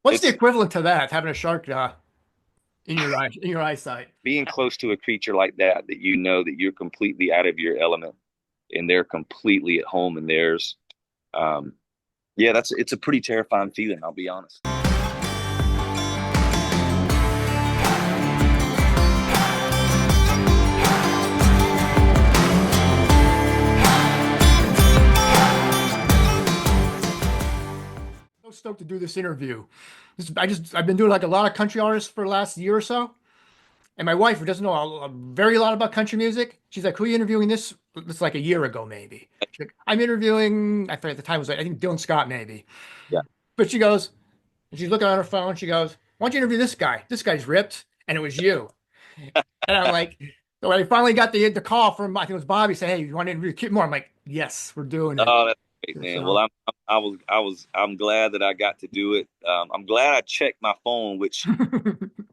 What's the It's equivalent to that? Having a shark in your eyesight. being close to a creature like that you know that you're completely out of your element and they're completely at home in theirs. Um, yeah, it's a pretty terrifying feeling, I'll be honest. So stoked to do this interview. I've been doing like a lot of country artists for the last year or so. And my wife, who doesn't know a very lot about country music, she's like, "Who are you interviewing this?" It's like a year ago, maybe. She's like, "I'm interviewing." I forget the time was like I think Dylan Scott, maybe. Yeah. But she goes, and she's looking on her phone. She goes, "Why don't you interview this guy? This guy's ripped," and it was you. And I'm like, so I finally got the call from I think it was Bobby saying, "Hey, you want to interview Kip Moore?" I'm like, "Yes, we're doing it." Oh, that's great, man. Well, So I'm glad that I got to do it. I'm glad I checked my phone, which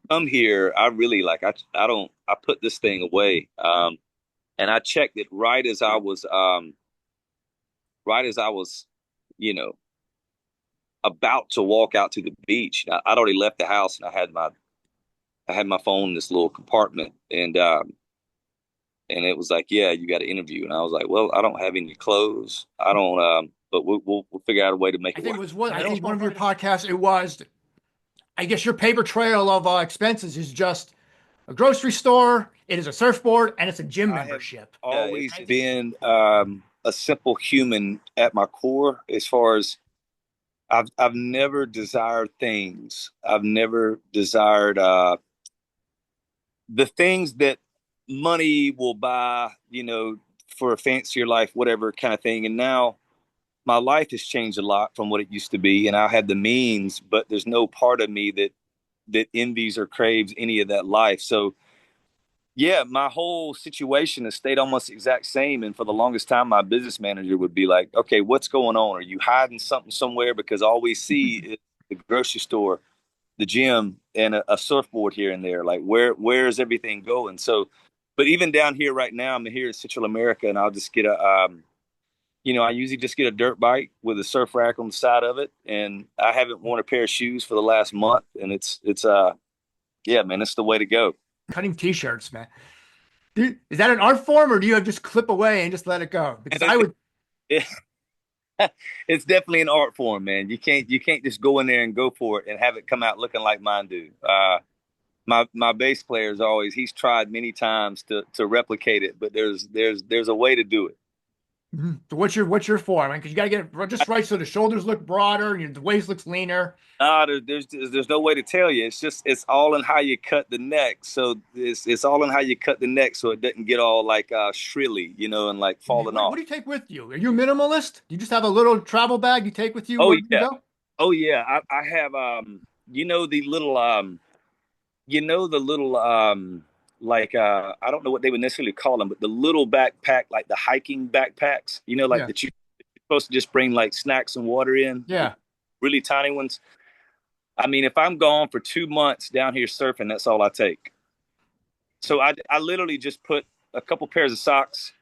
come here, I really like, I don't, I put this thing away. And I checked it right as I was, you know, about to walk out to the beach. I'd already left the house and I had my phone in this little compartment and it was like, yeah, you got to interview. And I was like, well, I don't have any clothes. I don't, but we'll figure out a way to make I it think work. it was one. I think one of your podcasts. It was. I guess your paper trail of expenses is just a grocery store. It is a surfboard, and it's a gym I have membership. always been a simple human at my core. As far as I've never desired things. I've never desired the things that money will buy, for a fancier life, whatever kind of thing. And now my life has changed a lot from what it used to be, and I have the means, but there's no part of me that envies or craves any of that life. So yeah, my whole situation has stayed almost the exact same. And for the longest time, my business manager would be like, okay, what's going on? Are you hiding something somewhere? Because all we see is the grocery store, the gym, and a surfboard here and there. Like, where is everything going? So, but even down here right now, I'm here in Central America, and I'll just get I usually just get a dirt bike with a surf rack on the side of it. And I haven't worn a pair of shoes for the last month. And yeah, man, it's the way to go. Cutting t-shirts, man. Is that an art form, or do you have just clip away and just let it go? Because I would. It's definitely an art form, man. You can't just go in there and go for it and have it come out looking like mine do. My bass player is always he's tried many times to replicate it, but there's a way to do it. Mhm. So what's your form? Because you got to get it just right so the shoulders look broader and the waist looks leaner. There's no way to tell you. It's all in how you cut the neck. So it's all in how you cut the neck so it doesn't get all like shrilly, and like falling What off. do you take with you? Are you a minimalist? Do you just have a little travel bag you take with you Oh wherever you yeah, go? oh yeah. I have you know the little the little like I don't know what they would necessarily call them, but the little backpack, like the hiking backpacks, like Yeah, that you're supposed to just bring like snacks and water in, the yeah. really tiny ones. I mean, if I'm gone for 2 months down here surfing, that's all I take. So I literally just put a couple pairs of socks,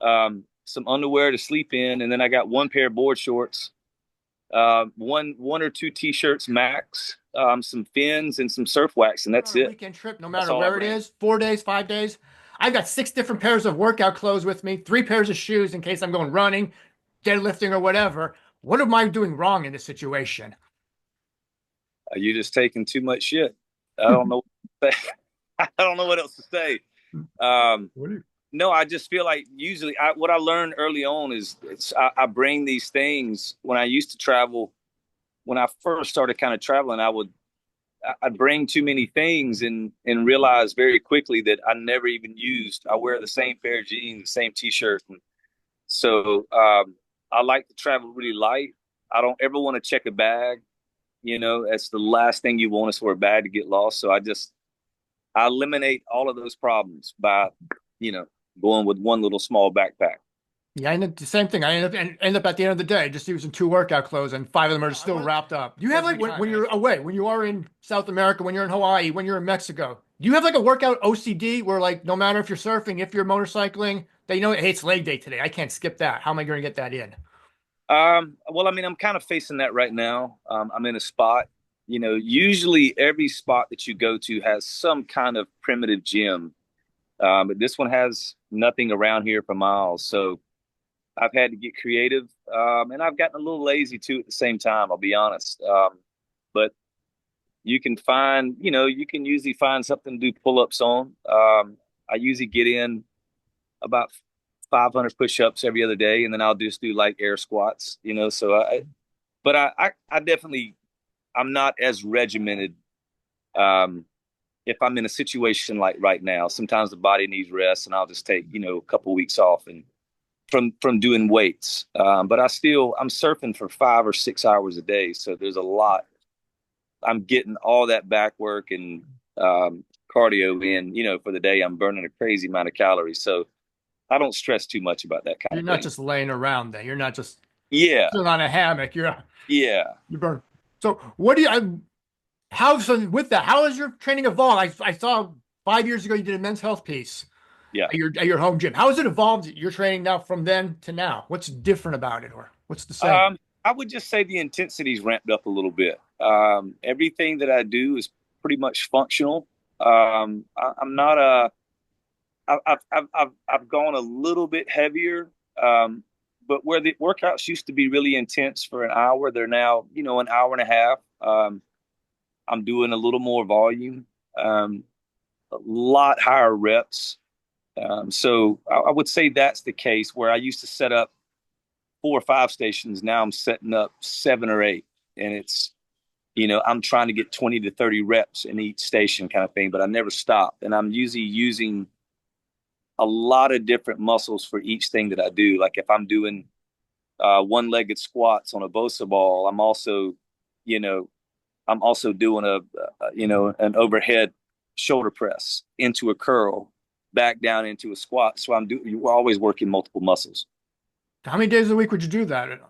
some underwear to sleep in, and then I got one pair of board shorts, one or two t-shirts max, some fins and some surf wax, and On that's a it. weekend trip, no That's matter all I where it bring. is, 4 days, 5 days. I've got six different pairs of workout clothes with me, three pairs of shoes in case I'm going running, deadlifting, or whatever. What am I doing wrong in this situation? You just taking too much shit. I don't know. I don't know what else to say. Um, What do you? no, I just feel like usually what I learned early on is I bring these things when I used to travel. When I first started kind of traveling, I'd bring too many things and realize very quickly that I never even used. I wear the same pair of jeans, the same t-shirt. And so I like to travel really light. I don't ever want to check a bag. That's the last thing you want is for a bag to get lost. So I eliminate all of those problems by, you know, going with one little small backpack. Yeah, I end up the same thing. I end up at the end of the day just using two workout clothes, and five of them are still wrapped up. Do you have like when you're away, when you are in South America, when you're in Hawaii, when you're in Mexico? Do you have like a workout OCD where like no matter if you're surfing, if you're motorcycling, that hey, it's leg day today. I can't skip that. How am I going to get that in? Well, I mean, I'm kind of facing that right now. I'm in a spot. Usually every spot that you go to has some kind of primitive gym. But this one has nothing around here for miles. So I've had to get creative. And I've gotten a little lazy too at the same time, I'll be honest. But you can usually find something to do pull-ups on. I usually get in about 500 push-ups every other day, and then I'll just do like air squats, so I definitely, I'm not as regimented. Um, if I'm in a situation like right now, sometimes the body needs rest, and I'll just take a couple weeks off and from doing weights. But I'm surfing for 5 or 6 hours a day, so there's a lot. I'm getting all that back work and cardio in, for the day. I'm burning a crazy amount of calories, so I don't stress too much about that kind You're of not thing. just laying around then. You're not just Yeah, sitting on a hammock. yeah, You burn. So what do you? How so with that? How has your training evolved? I saw 5 years ago you did a men's health piece yeah. at your home gym. How has it evolved? Your training now from then to now. What's different about it, or what's the same? I would just say the intensity's ramped up a little bit. Everything that I do is pretty much functional. I'm not a. I've gone a little bit heavier, but where the workouts used to be really intense for an hour, they're now an hour and a half. I'm doing a little more volume, a lot higher reps. So I would say that's the case where I used to set up 4 or 5 stations. Now I'm setting up 7 or 8, and I'm trying to get 20 to 30 reps in each station kind of thing, but I never stop. And I'm usually using a lot of different muscles for each thing that I do. Like if I'm doing one-legged squats on a Bosa ball, you know, I'm also doing an overhead shoulder press into a curl, back down into a squat. So we're always working multiple muscles. How many days a week would you do that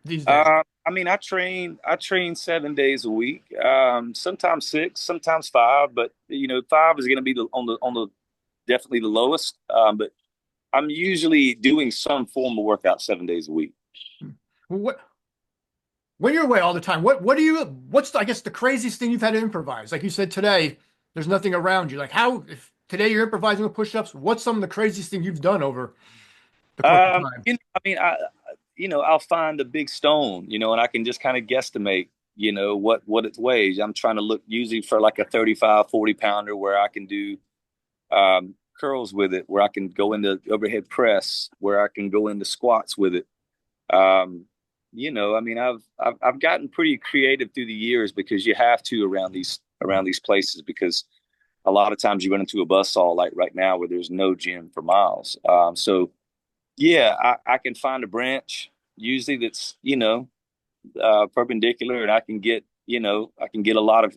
these days? I mean, I train 7 days a week. Sometimes 6, sometimes 5, but 5 is going to be on the definitely the lowest. But I'm usually doing some form of workout 7 days a week. What when you're away all the time? What's I guess the craziest thing you've had to improvise? Like you said today, there's nothing around you. Like how if today you're improvising with push-ups, what's some of the craziest thing you've done over the course of time? I mean, I'll find a big stone, and I can just kind of guesstimate, what it weighs. I'm trying to look usually for like a 35, 40 pounder where I can do curls with it, where I can go into overhead press, where I can go into squats with it. I mean, I've gotten pretty creative through the years because you have to around these places because a lot of times you run into a buzzsaw like right now where there's no gym for miles. So yeah, I can find a branch usually that's perpendicular, and I can get a lot of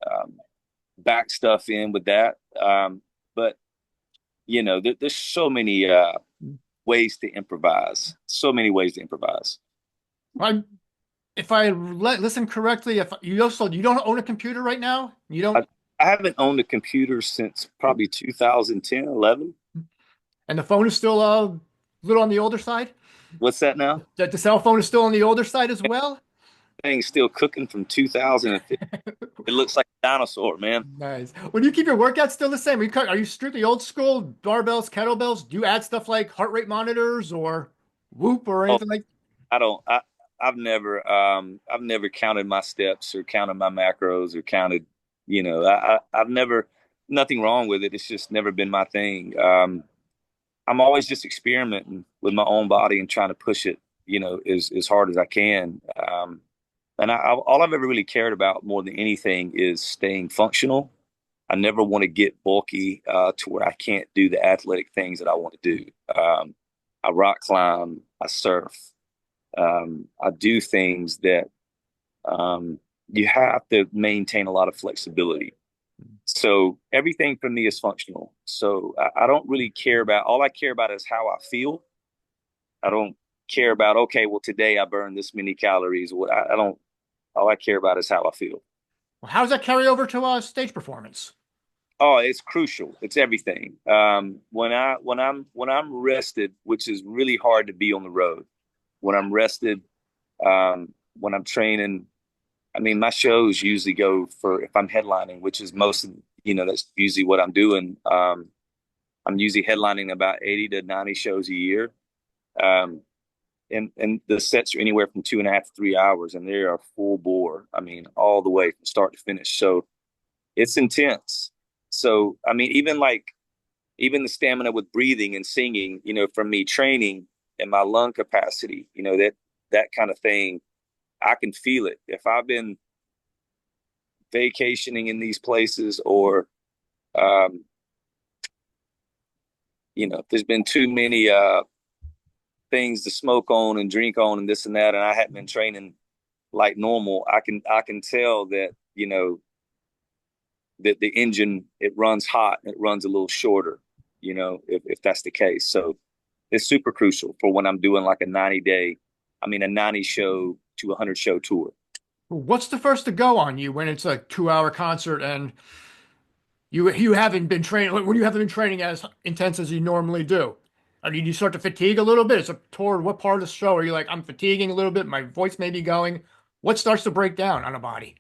um, back stuff in with that. But there's so many ways to improvise. So many ways to improvise. I'm, if I listen correctly, if you don't own a computer right now, you I, don't, I haven't owned a computer since probably 2010, 11. and the phone is still a little on the older side. What's that now? The cell phone is still on the older side as well. Thing's still cooking from 2015. It looks like a dinosaur, man. Nice. When you keep your workouts still the same, are you strictly old school barbells, kettlebells? Do you add stuff like heart rate monitors or Whoop or Oh, anything like? I don't. I've never counted my steps or counted my macros or counted. I've never. Nothing wrong with it. It's just never been my thing. I'm always just experimenting with my own body and trying to push it. As hard as I can. And all I've ever really cared about more than anything is staying functional. I never want to get bulky to where I can't do the athletic things that I want to do. I rock climb, I surf, I do things that you have to maintain a lot of flexibility. So everything for me is functional. So I don't really care about, all I care about is how I feel. I don't care about, okay, well, today I burned this many calories. What I don't, all I care about is how I feel. Well, how does that carry over to stage performance? Oh, it's crucial. It's everything. When I'm rested, which is really hard to be on the road. When I'm rested, when I'm training, I mean, my shows usually go for, if I'm headlining, which is most of, that's usually what I'm doing. I'm usually headlining about 80 to 90 shows a year. Um, and the sets are anywhere from 2.5 to 3 hours, and they are full bore. I mean, all the way from start to finish. So it's intense. So, I mean, even the stamina with breathing and singing, from me training and my lung capacity, that kind of thing, I can feel it. If I've been vacationing in these places, or um, if there's been too many things to smoke on and drink on and this and that, and I hadn't been training like normal, I can tell that that the engine, it runs hot and it runs a little shorter, if that's the case. So it's super crucial for when I'm doing like a 90 show to 100 show tour. What's the first to go on you when it's a 2 hour concert and you haven't been training when you haven't been training as intense as you normally do? Or did you start to fatigue a little bit? It's a toward what part of the show are you like, I'm fatiguing a little bit, my voice may be going? What starts to break down on a body,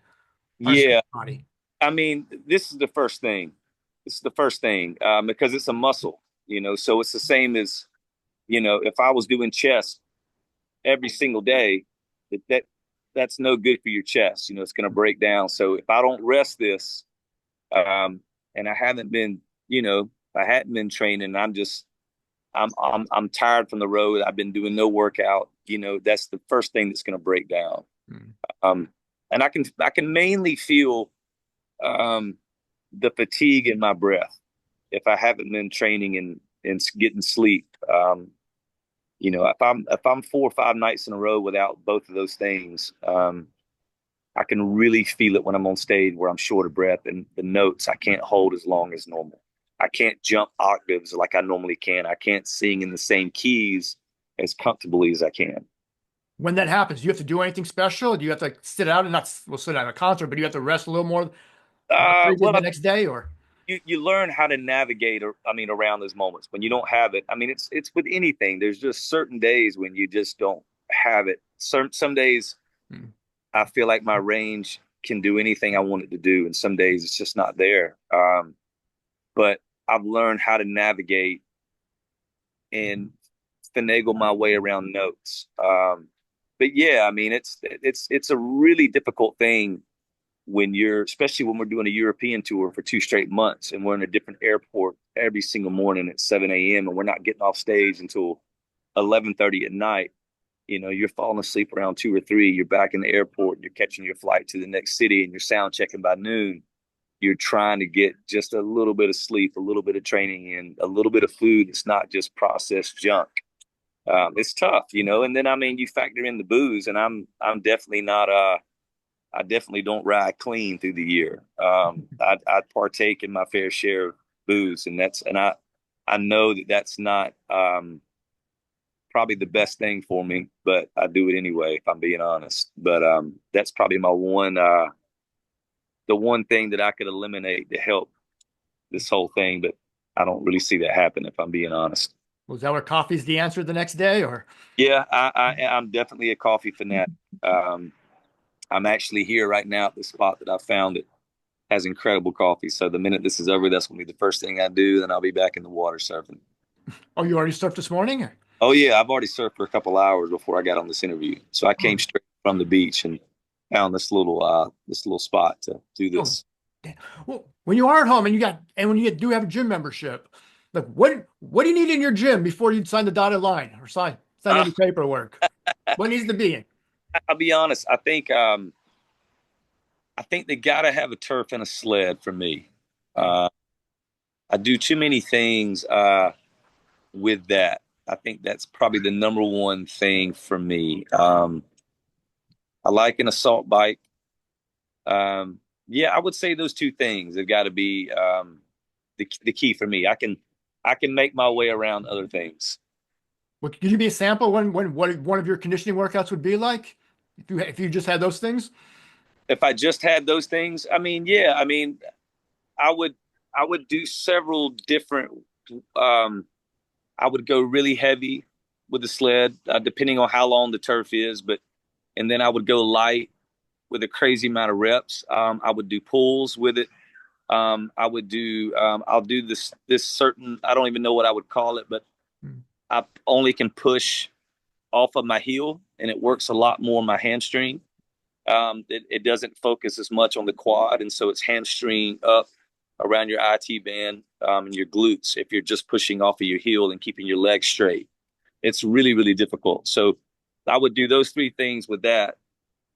on a Yeah. body? I mean, this is the first thing. This is the first thing, because it's a muscle, so it's the same as, if I was doing chest every single day, that that's no good for your chest. It's going to break down. So if I don't rest this, um, and I hadn't been training, I'm tired from the road. I've been doing no workout. That's the first thing that's going to break down. Hmm. Um, and I can mainly feel um, the fatigue in my breath if I haven't been training and getting sleep. If I'm 4 or 5 nights in a row without both of those things, I can really feel it when I'm on stage where I'm short of breath, and the notes I can't hold as long as normal. I can't jump octaves like I normally can. I can't sing in the same keys as comfortably as I can. When that happens, do you have to do anything special? Do you have to like, sit out and not, well, sit out at a concert, but do you have to rest a little more after you did Well, the next day or? you learn how to navigate, around those moments when you don't have it. I mean, it's with anything. There's just certain days when you just don't have it. Some days Hmm. I feel like my range can do anything I want it to do, and some days it's just not there. But I've learned how to navigate and finagle my way around notes. But yeah, I mean, it's a really difficult thing when especially when we're doing a European tour for 2 straight months, and we're in a different airport every single morning at 7 a.m. and we're not getting off stage until 11:30 at night. You're falling asleep around 2 or 3. You're back in the airport. You're catching your flight to the next city, and you're sound checking by noon. You're trying to get just a little bit of sleep, a little bit of training, and a little bit of food. It's not just processed junk. It's tough, And then, I mean, you factor in the booze, and I'm definitely not. I definitely don't ride clean through the year. I partake in my fair share of booze, and I know that that's not probably the best thing for me, but I do it anyway, if I'm being honest. But that's probably the one thing that I could eliminate to help this whole thing. But I don't really see that happen, if I'm being honest. Was that where coffee's the answer the next day or? Yeah, I'm definitely a coffee fanatic. Um, I'm actually here right now at the spot that I found it has incredible coffee. So the minute this is over, that's gonna be the first thing I do. Then I'll be back in the water surfing. Oh, you already surfed this morning? Or? Oh yeah, I've already surfed for a couple hours before I got on this interview. So I came Oh, straight from the beach and found this little spot to do oh, this. damn. Well, when you are at home and when you do have a gym membership, like what do you need in your gym before you sign the dotted line or sign Uh, any paperwork? What needs to be in? I'll be honest. I think they gotta have a turf and a sled for me. Hmm. Uh, I do too many things with that. I think that's probably the number one thing for me. I like an assault bike. Yeah, I would say those two things have got to be the key for me. I can make my way around other things. What could you give me a sample when what one of your conditioning workouts would be like if you just had those things? If I just had those things, I mean, yeah, I mean, I would I would do several different. Um, I would go really heavy with the sled, depending on how long the turf is, and then I would go light. with a crazy amount of reps. I would do pulls with it. I would do I'll do this certain, I don't even know what I would call it, but Hmm. I only can push off of my heel, and it works a lot more on my hamstring. It doesn't focus as much on the quad, and so it's hamstring up around your IT band, and your glutes if you're just pushing off of your heel and keeping your legs straight. It's really, really difficult. So I would do those three things with that,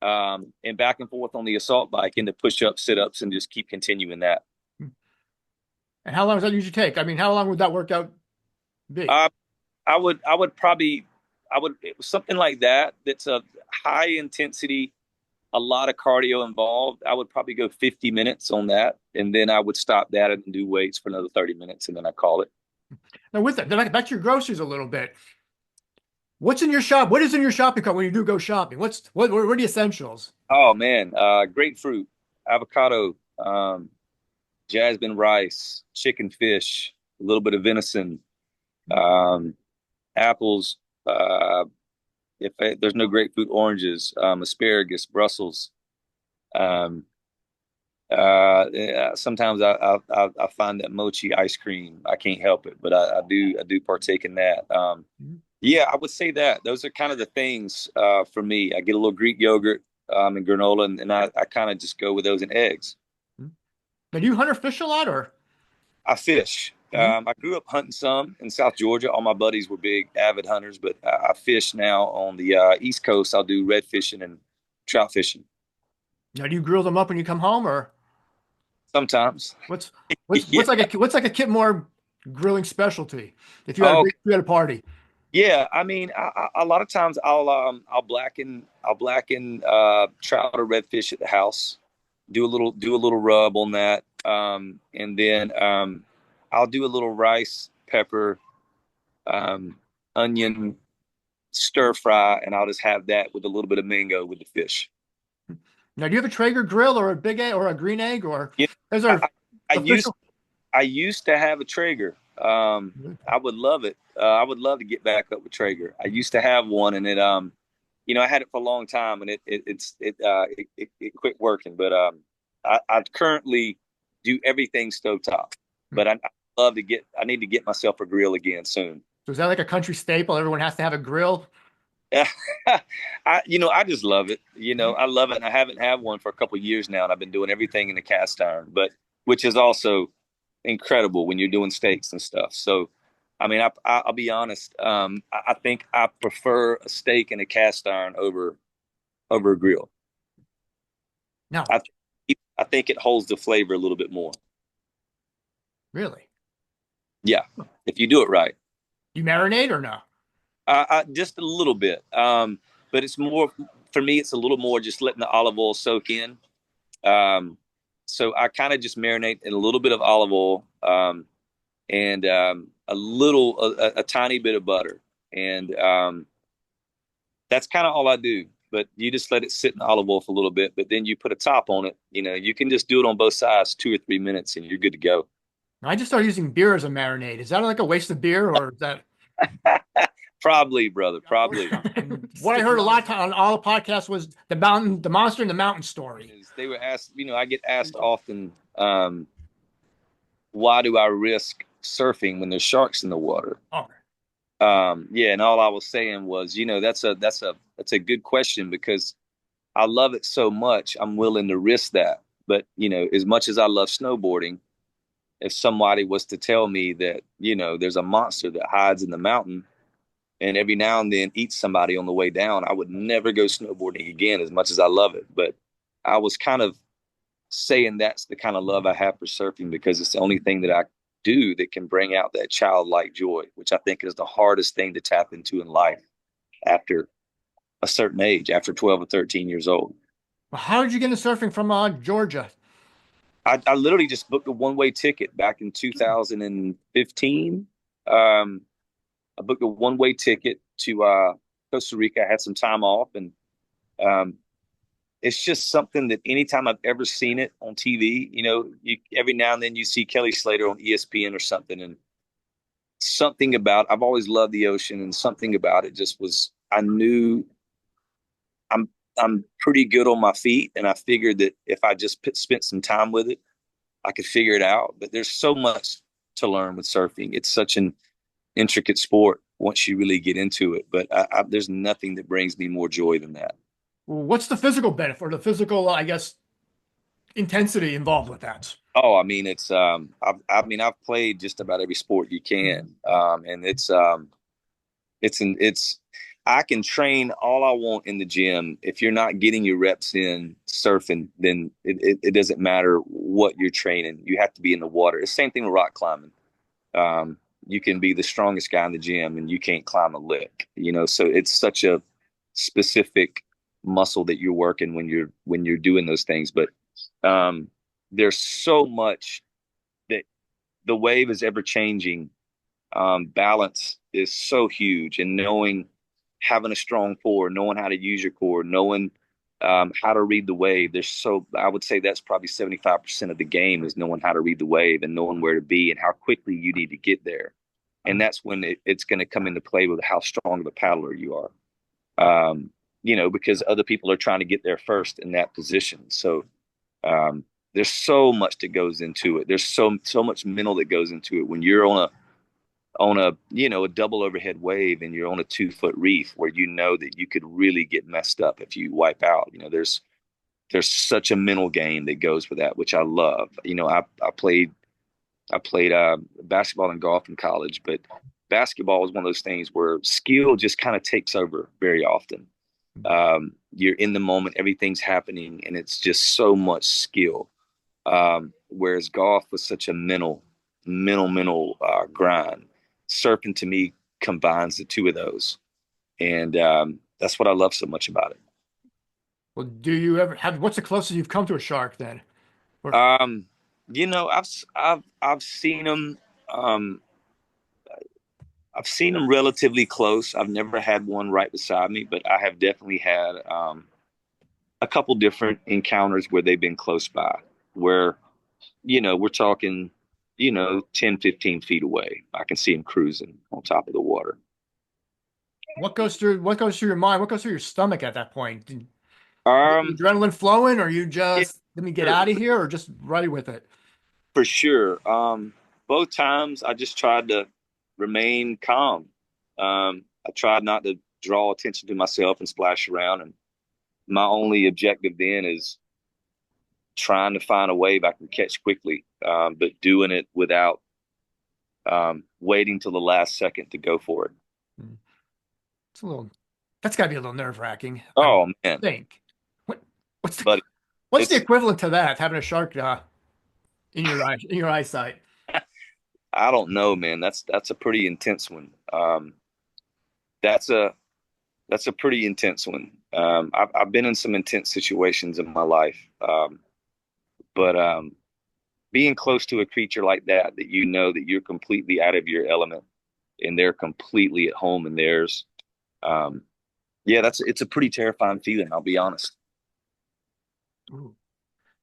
and back and forth on the assault bike into push-ups, sit-ups, and just keep continuing that. And how long does that usually take? I mean, how long would that workout be? Uh, I would probably, it was something like that. That's a high intensity, a lot of cardio involved. I would probably go 50 minutes on that, and then I would stop that and do weights for another 30 minutes, and then I call it. Now, with that, back to your groceries a little bit. What's in your shop? What is in your shopping cart when you do go shopping? What are the essentials? Oh man, grapefruit, avocado, jasmine rice, chicken, fish, a little bit of venison, um, apples. If there's no grapefruit, oranges, asparagus, Brussels. Um, yeah, sometimes I find that mochi ice cream. I can't help it, but I do partake in that. Yeah, I would say that those are kind of the things for me. I get a little Greek yogurt and granola, and I kind of just go with those and eggs. Now, do you hunt or fish a lot, or? I fish. I grew up hunting some in South Georgia. All my buddies were big avid hunters, but I fish now on the East Coast. I'll do red fishing and trout fishing Now, do you grill them up when you come home, or sometimes. what's Yeah. what's like a Kip Moore grilling specialty? Oh, If you had a party, yeah. I mean, a lot of times I'll blacken trout or redfish at the house. Do a little rub on that, and then I'll do a little rice, pepper, um, onion stir fry, and I'll just have that with a little bit of mango with the fish. now do you have a Traeger grill or a big egg or a green egg or Yeah, is I, there I I used official? I used to have a Traeger. I would love it. I would love to get back up with Traeger. I used to have one, and I had it for a long time, and it quit working. But I currently do everything stovetop. But I need to get myself a grill again soon. So is that like a country staple? Everyone has to have a grill. I just love it. I love it, and I haven't had one for a couple of years now, and I've been doing everything in the cast iron, but which is also incredible when you're doing steaks and stuff. So, I mean, I'll be honest. I think I prefer a steak in a cast iron over a grill. No, I think it holds the flavor a little bit more. really. Yeah, if you do it right. You marinate or no? Just a little bit. But it's more for me. It's a little more just letting the olive oil soak in. So I kind of just marinate in a little bit of olive oil, and a tiny bit of butter, and that's kind of all I do. But you just let it sit in olive oil for a little bit, but then you put a top on it. You can just do it on both sides, 2 or 3 minutes, and you're good to go. I just started using beer as a marinade. Is that like a waste of beer or is that Probably, brother. Probably. what I heard a lot on all the podcasts was the monster and the mountain story. They were asked. I get asked often, why do I risk surfing when there's sharks in the water? Oh, Yeah, and all I was saying was, that's a good question because I love it so much. I'm willing to risk that. But as much as I love snowboarding, if somebody was to tell me that there's a monster that hides in the mountain and every now and then eats somebody on the way down, I would never go snowboarding again. As much as I love it, but I was kind of saying that's the kind of love I have for surfing because it's the only thing that I do that can bring out that childlike joy, which I think is the hardest thing to tap into in life after a certain age, after 12 or 13 years old. well, how did you get into surfing from Georgia? I literally just booked a one-way ticket back in 2015. I booked a one-way ticket to Costa Rica. I had some time off, and um, it's just something that anytime I've ever seen it on TV, every now and then you see Kelly Slater on ESPN or something, and something about I've always loved the ocean, and something about it just was I knew I'm pretty good on my feet, and I figured that if I just spent some time with it, I could figure it out. But there's so much to learn with surfing. It's such an intricate sport once you really get into it. But there's nothing that brings me more joy than that. What's the physical benefit or the physical, I guess, intensity involved with that? Oh, I mean, I've played just about every sport you can, and it's I can train all I want in the gym. If you're not getting your reps in surfing, then it doesn't matter what you're training. You have to be in the water. It's the same thing with rock climbing. You can be the strongest guy in the gym and you can't climb a lick, so it's such a specific muscle that you're working when you're doing those things. But um, there's so much that the wave is ever changing. Balance is so huge, and having a strong core, knowing how to use your core, knowing how to read the wave. I would say that's probably 75% of the game is knowing how to read the wave and knowing where to be and how quickly you need to get there. And that's when it's going to come into play with how strong of a paddler you are. Because other people are trying to get there first in that position. So there's so much that goes into it. There's so much mental that goes into it when you're on a double overhead wave and you're on a 2 foot reef where that you could really get messed up if you wipe out. There's such a mental game that goes with that, which I love. I played basketball and golf in college, but basketball was one of those things where skill just kind of takes over very often. You're in the moment, everything's happening, and it's just so much skill. Whereas golf was such a mental grind. Surfing to me combines the two of those, and that's what I love so much about it. Well, do you ever have, what's the closest you've come to a shark then? Or Um, I've seen them. Um, I've seen them relatively close. I've never had one right beside me, but I have definitely had a couple different encounters where they've been close by, where we're talking 10, 15 feet away. I can see them cruising on top of the water. what goes through your mind? What goes through your stomach at that point? Um, Adrenaline flowing, or you yeah, just let me get for, out of here, or just ready with it? for sure. Both times I just tried to remain calm. I tried not to draw attention to myself and splash around. And my only objective then is trying to find a wave I can catch quickly, but doing it without waiting till the last second to go for it. Hmm. It's a little. That's got to be a little nerve-wracking, I would Oh man, think. What what's the but what's the it's equivalent to that? Having a shark in your eyesight. I don't know, man. That's a pretty intense one. That's a that's a pretty intense one. I've been in some intense situations in my life, but being close to a creature like that that you're completely out of your element and they're completely at home in theirs. Um, yeah, it's a pretty terrifying feeling. I'll be honest. Ooh.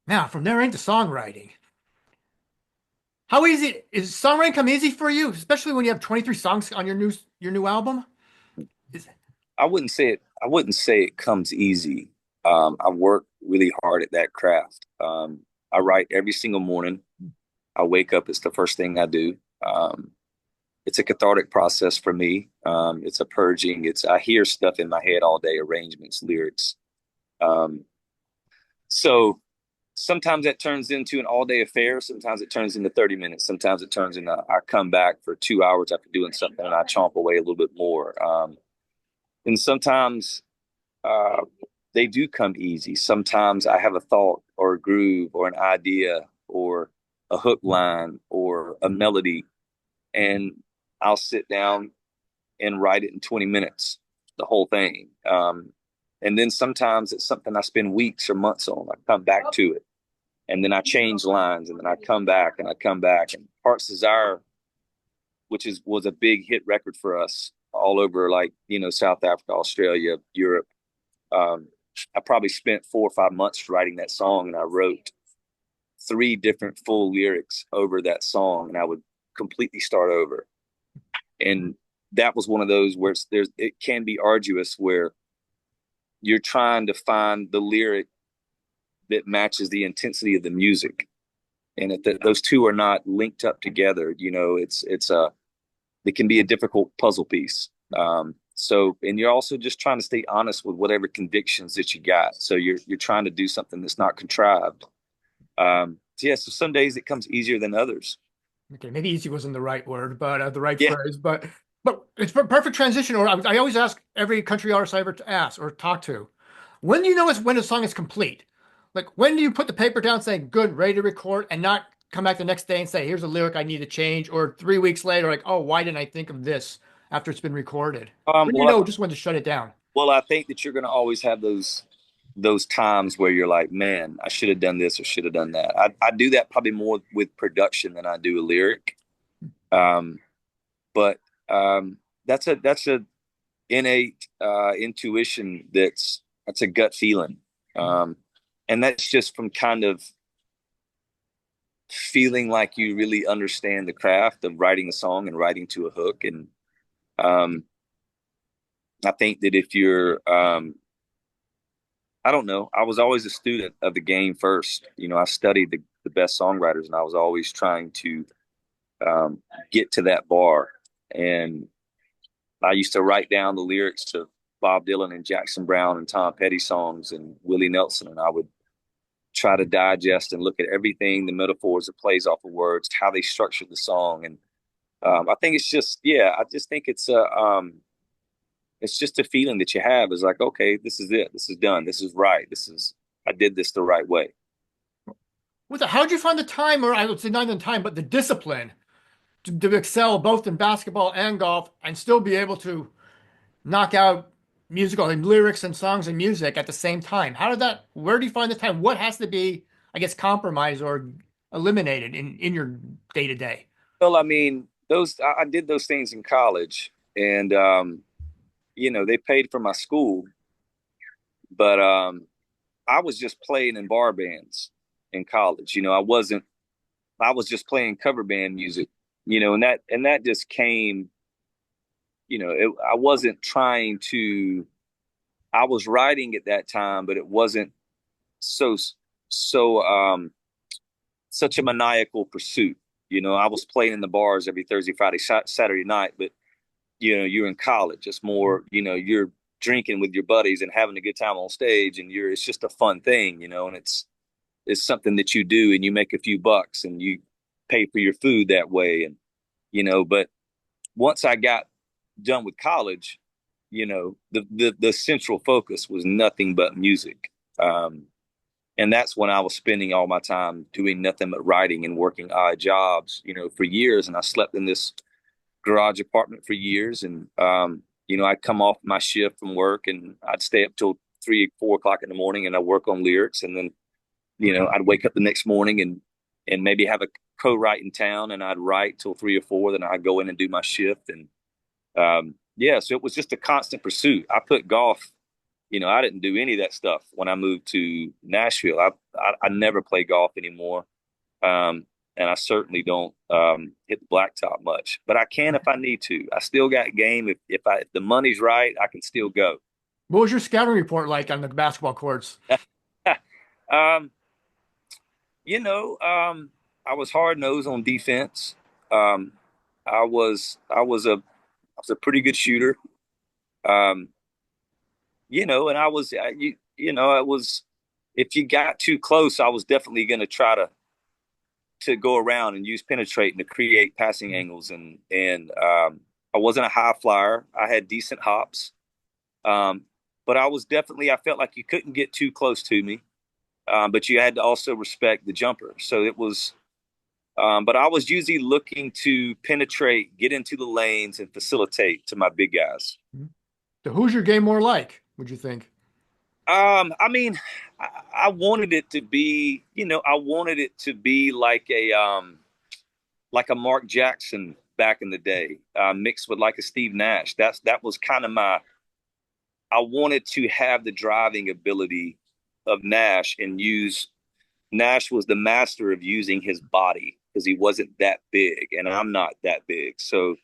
Now, from there into songwriting. How easy is songwriting come easy for you, especially when you have 23 songs on your new album? Is I wouldn't say it comes easy. I work really hard at that craft. I write every single morning. I wake up, it's the first thing I do. It's a cathartic process for me. It's a purging. I hear stuff in my head all day, arrangements, lyrics. Um, so sometimes that turns into an all day affair. Sometimes it turns into 30 minutes. Sometimes it turns into I come back for 2 hours after doing something and I chomp away a little bit more. And sometimes uh, they do come easy. Sometimes I have a thought or a groove or an idea or a hook line or a melody, and I'll sit down and write it in 20 minutes, the whole thing. And then sometimes it's something I spend weeks or months on. I come back to it, and then I change lines, and then I come back and I come back. And Heart's Desire, was a big hit record for us all over, like South Africa, Australia, Europe. Um, I probably spent 4 or 5 months writing that song, and I wrote 3 different full lyrics over that song, and I would completely start over. And that was one of those where it can be arduous, where you're trying to find the lyric that matches the intensity of the music. And if those two are not linked up together, it can be a difficult puzzle piece. And you're also just trying to stay honest with whatever convictions that you got. So you're trying to do something that's not contrived. So some days it comes easier than others. Okay, maybe easy wasn't the right word, but the right Yeah. phrase. But it's a perfect transition. Or I always ask every country artist I ever ask or talk to, when do you know when a song is complete? Like when do you put the paper down saying good, ready to record, and not come back the next day and say, here's a lyric I need to change, or 3 weeks later, like, oh, why didn't I think of this after it's been recorded? Um, When do you well, know I, just when to shut it down? well, I think that you're going to always have those times where you're like, man, I should have done this or should have done that. I do that probably more with production than I do a lyric. Um, but that's a innate intuition that's a gut feeling. And that's just from kind of feeling like you really understand the craft of writing a song and writing to a hook. And um, I think that if you're I don't know. I was always a student of the game first. I studied the best songwriters, and I was always trying to um, get to that bar. And I used to write down the lyrics to Bob Dylan and Jackson Brown and Tom Petty songs and Willie Nelson, and I would try to digest and look at everything, the metaphors, the plays off of words, how they structured the song. And I think it's just, yeah, I just think it's just a feeling that you have is like, okay, this is it. This is done. This is right. I did this the right way. How'd you find the time, or I would say not even time, but the discipline to excel both in basketball and golf and still be able to knock out musical and lyrics and songs and music at the same time? Where do you find the time? What has to be, I guess, compromised or eliminated in your day to day? Well, I mean, I did those things in college, and they paid for my school, but I was just playing in bar bands in college. I was just playing cover band music, and that just came, I wasn't trying to, I was writing at that time, but it wasn't so, so, such a maniacal pursuit. I was playing in the bars every Thursday, Friday, Saturday night, but, you're in college. It's more, you're drinking with your buddies and having a good time on stage, and it's just a fun thing, and it's something that you do, and you make a few bucks and you pay for your food that way. And, but once I got done with college, the central focus was nothing but music. And that's when I was spending all my time doing nothing but writing and working odd jobs, for years. And I slept in this garage apartment for years. And, I'd come off my shift from work and I'd stay up till 3, 4 o'clock in the morning and I'd work on lyrics. And then, I'd wake up the next morning and maybe have a co-write in town, and I'd write till 3 or 4. Then I'd go in and do my shift. And, so it was just a constant pursuit. I put golf, I didn't do any of that stuff when I moved to Nashville. I never play golf anymore. And I certainly don't hit the blacktop much, but I can if I need to. I still got game. If the money's right, I can still go. What was your scouting report like on the basketball courts? um, I was hard nosed on defense. Um, I was a pretty good shooter. Um, and it was, if you got too close, I was definitely going to try to go around and use penetrating to create passing angles. And I wasn't a high flyer. I had decent hops. But I felt like you couldn't get too close to me. But you had to also respect the jumper. So it was, but I was usually looking to penetrate, get into the lanes and facilitate to my big guys. So who's your game more like, would you think? I mean, I wanted it to be, I wanted it to be like a Mark Jackson back in the day, mixed with like a Steve Nash. That was kind of I wanted to have the driving ability of Nash and Nash was the master of using his body because he wasn't that big and I'm not that big. So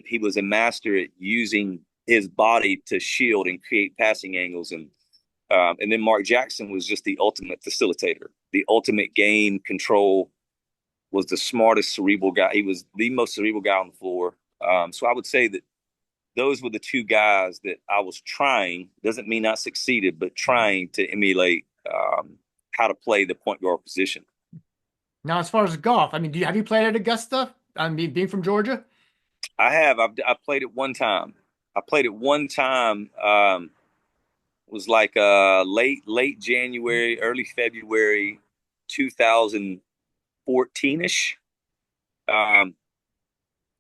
he was a master at using his body to shield and create passing angles. And then Mark Jackson was just the ultimate facilitator, the ultimate game control, was the smartest cerebral guy. He was the most cerebral guy on the floor. So I would say that those were the two guys that I was trying, doesn't mean I succeeded, but trying to emulate how to play the point guard position. Now, as far as golf, I mean, have you played at Augusta? I mean, being from Georgia. I have. I played it one time. I played it one time. Was like late January, early February, 2014 ish. Um,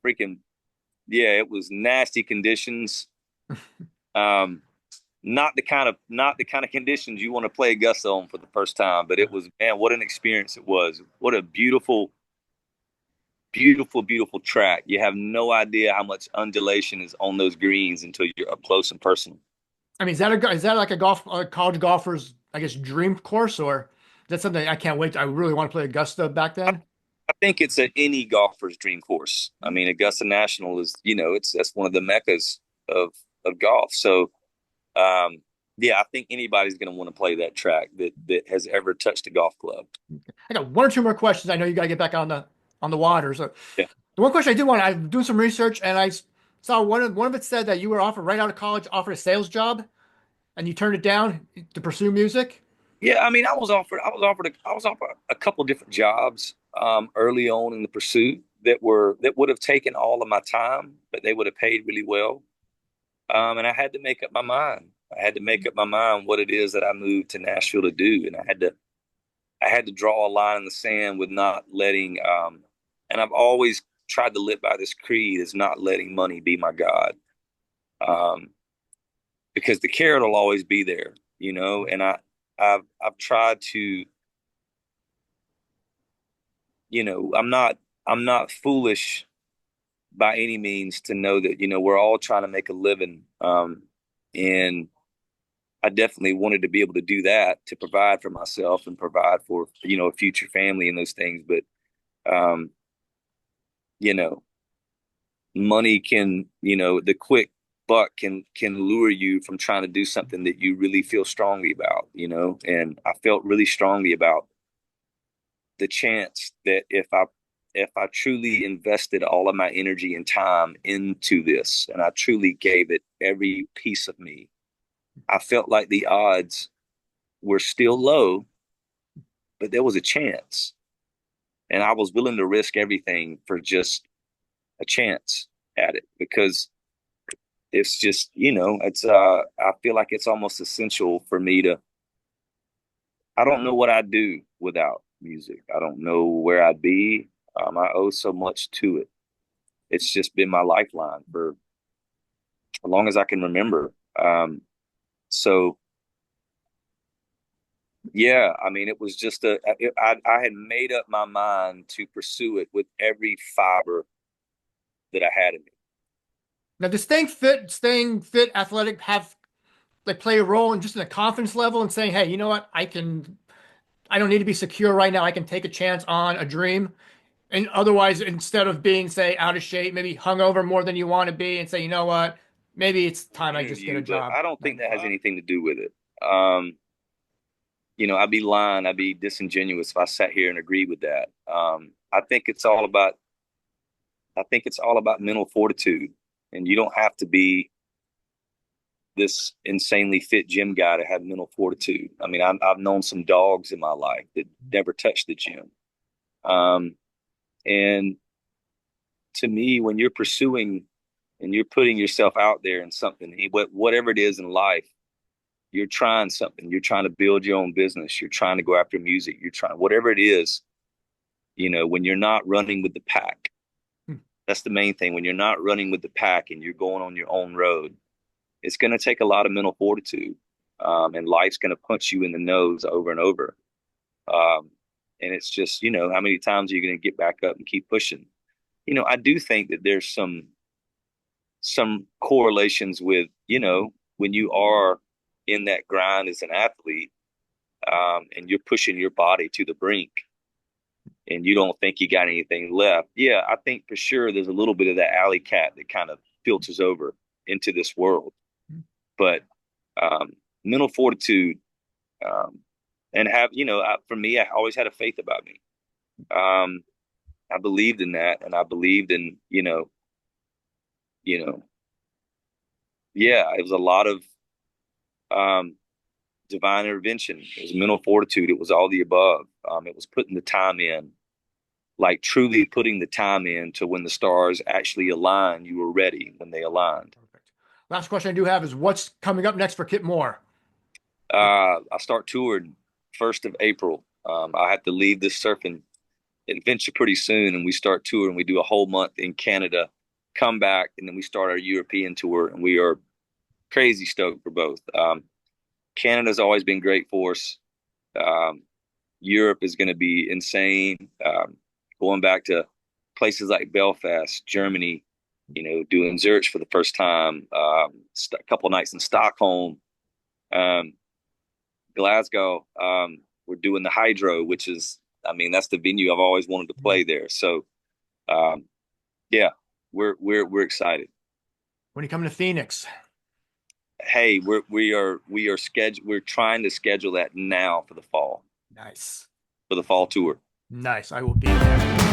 Freaking yeah, it was nasty conditions. Um, not the kind of conditions you want to play Augusta on for the first time, but it was, man, what an experience it was. What a beautiful, beautiful, beautiful track. You have no idea how much undulation is on those greens until you're up close and personal. I mean, is that like a college golfer's, I guess, dream course, or that's something I can't wait. I really want to play Augusta back then. I think it's any golfer's dream course. I mean, Augusta National is, it's that's one of the meccas of golf. So, um, yeah, I think anybody's going to want to play that track that has ever touched a golf club. I got one or two more questions. I know you got to get back on the water. So Yeah. the one question I did want, I'm doing some research, and saw one of it said that you were offered right out of college, offered a sales job, and you turned it down to pursue music. Yeah, I mean, I was offered a couple different jobs early on in the pursuit that would have taken all of my time, but they would have paid really well. And I had to make up my mind. I had to make up my mind what it is that I moved to Nashville to do, and I had to draw a line in the sand with not letting. And I've always tried to live by this creed: is not letting money be my god, um, because the carrot will always be there, And I've tried to, I'm not foolish by any means to know that we're all trying to make a living, and I definitely wanted to be able to do that, to provide for myself and provide for a future family and those things. But um, you know, money can, the quick buck can lure you from trying to do something that you really feel strongly about. And I felt really strongly about the chance that if I truly invested all of my energy and time into this, and I truly gave it every piece of me, I felt like the odds were still low, but there was a chance. And I was willing to risk everything for just a chance at it, because it's just, I feel like it's almost essential for me to, I don't know what I'd do without music. I don't know where I'd be. I owe so much to it. It's just been my lifeline for as long as I can remember. So yeah, I mean, it was just I had made up my mind to pursue it with every fiber that I had in me. Now, does staying fit, athletic, have like play a role in just in a confidence level and saying, hey, you know what, I don't need to be secure right now. I can take a chance on a dream. And otherwise, instead of being, say, out of shape, maybe hungover more than you want to be, and say, you know what, maybe it's time I just get a Interview, but job. I don't think that has anything to do with it. Um, I'd be lying, I'd be disingenuous if I sat here and agreed with that. I think it's all about mental fortitude, and you don't have to be this insanely fit gym guy to have mental fortitude. I mean, I've known some dogs in my life that never touched the gym. Um, and to me, when you're pursuing and you're putting yourself out there in something, whatever it is in life, you're trying something. You're trying to build your own business. You're trying to go after music. You're trying, whatever it is, when you're not running with the pack, Hmm. that's the main thing. When you're not running with the pack and you're going on your own road, it's going to take a lot of mental fortitude. And life's going to punch you in the nose over and over. Um, and it's just, how many times are you going to get back up and keep pushing? I do think that there's some correlations with, when you are in that grind as an athlete, and you're pushing your body to the brink and you don't think you got anything left. Yeah, I think for sure there's a little bit of that alley cat that kind of filters over. into this world. Mhm. But mental fortitude, and have, for me, I always had a faith about me. I believed in that, and I believed in, you know, yeah, it was a lot of um, divine intervention. It was mental fortitude. It was all the above. It was putting the time in, like truly putting the time in to when the stars actually aligned, you were ready when they aligned. Perfect. Last question I do have is what's coming up next for Kip Moore? I start touring 1st of April. I have to leave this surfing adventure pretty soon, and we start touring. We do a whole month in Canada, come back, and then we start our European tour, and we are crazy stoked for both. Canada's always been great for us. Um, Europe is going to be insane. Going back to places like Belfast, Germany, doing Zurich for the first time, a couple nights in Stockholm, um, Glasgow. We're doing the Hydro, which is, I mean, that's the venue I've always wanted to play there. So, um, yeah, we're excited. When you come to Phoenix? Hey, we're trying to schedule that now for the fall Nice. tour. Nice. I will be there.